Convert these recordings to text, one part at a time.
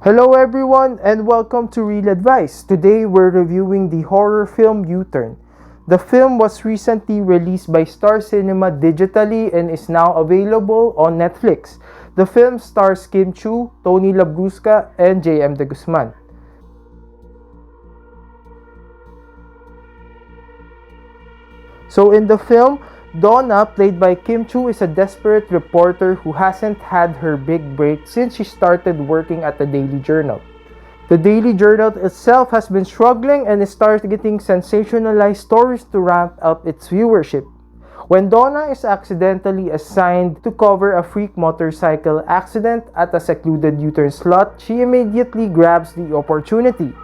Hello everyone and welcome to Real Advice. Today we're reviewing the horror film Uturn. The film was recently released by Star Cinema digitally and is now available on Netflix. The film stars Kim Chiu, Tony Labrusca, and JM de Guzman. So in the film, Donna, played by Kim Chiu, is a desperate reporter who hasn't had her big break since she started working at the Daily Journal. The Daily Journal itself has been struggling and is targeting sensationalized stories to ramp up its viewership. When Donna is accidentally assigned to cover a freak motorcycle accident at a secluded U-turn slot, she immediately grabs the opportunity.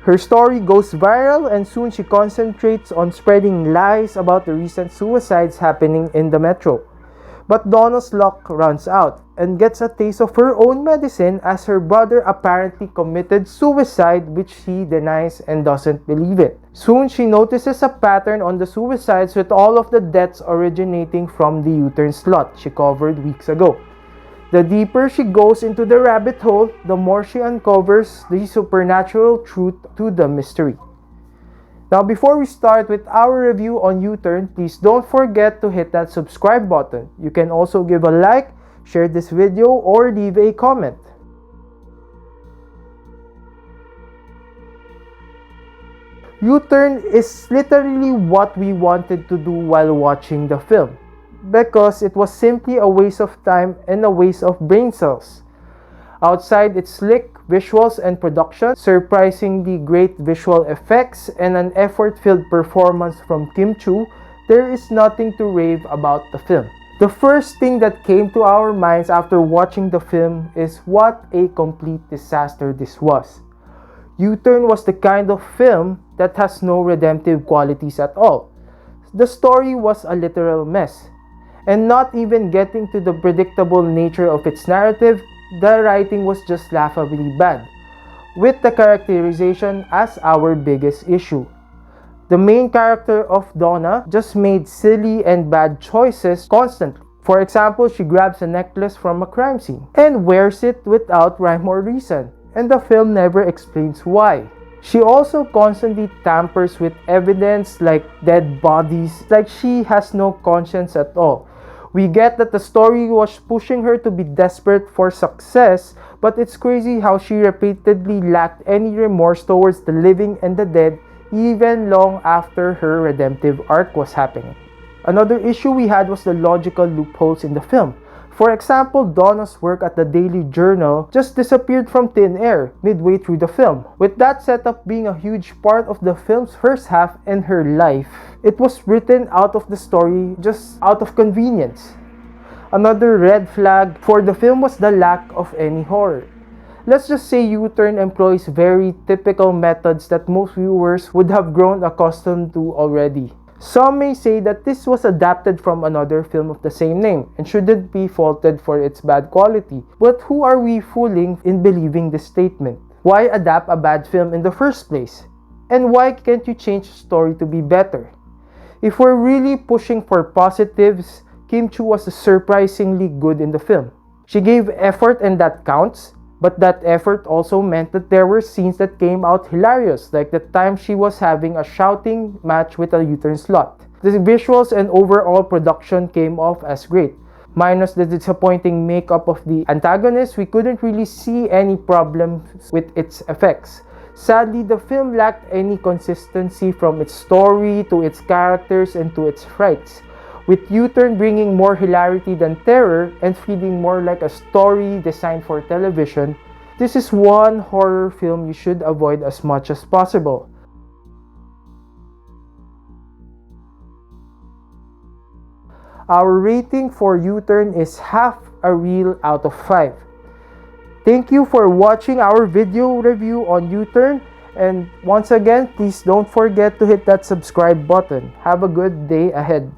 Her story goes viral and soon she concentrates on spreading lies about the recent suicides happening in the metro. But Donna's luck runs out and gets a taste of her own medicine as her brother apparently committed suicide, which she denies and doesn't believe it. Soon she notices a pattern on the suicides, with all of the deaths originating from the U-turn slot she covered weeks ago. The deeper she goes into the rabbit hole, the more she uncovers the supernatural truth to the mystery. Now, before we start with our review on Uturn, please don't forget to hit that subscribe button. You can also give a like, share this video, or leave a comment. Uturn is literally what we wanted to do while watching the film, because it was simply a waste of time and a waste of brain cells. Outside its slick visuals and production, surprisingly great visual effects, and an effort-filled performance from Kim Chiu, there is nothing to rave about the film. The first thing that came to our minds after watching the film is what a complete disaster this was. Uturn was the kind of film that has no redemptive qualities at all. The story was a literal mess. And not even getting to the predictable nature of its narrative, the writing was just laughably bad, with the characterization as our biggest issue. The main character of Donna just made silly and bad choices constantly. For example, she grabs a necklace from a crime scene and wears it without rhyme or reason, and the film never explains why. She also constantly tampers with evidence like dead bodies, like she has no conscience at all. We get that the story was pushing her to be desperate for success, but it's crazy how she repeatedly lacked any remorse towards the living and the dead, even long after her redemptive arc was happening. Another issue we had was the logical loopholes in the film. For example, Donna's work at the Daily Journal just disappeared from thin air midway through the film. With that setup being a huge part of the film's first half and her life, it was written out of the story just out of convenience. Another red flag for the film was the lack of any horror. Let's just say Uturn employs very typical methods that most viewers would have grown accustomed to already. Some may say that this was adapted from another film of the same name and shouldn't be faulted for its bad quality. But who are we fooling in believing this statement? Why adapt a bad film in the first place? And why can't you change the story to be better? If we're really pushing for positives, Kim Chiu was surprisingly good in the film. She gave effort and that counts. But that effort also meant that there were scenes that came out hilarious, like the time she was having a shouting match with a U-turn slot. The visuals and overall production came off as great. Minus the disappointing makeup of the antagonist, we couldn't really see any problems with its effects. Sadly, the film lacked any consistency from its story to its characters and to its frights, with Uturn bringing more hilarity than terror and feeling more like a story designed for television. This is one horror film you should avoid as much as possible. Our rating for Uturn is half a reel out of 5. Thank you for watching our video review on Uturn, and once again, please don't forget to hit that subscribe button. Have a good day ahead.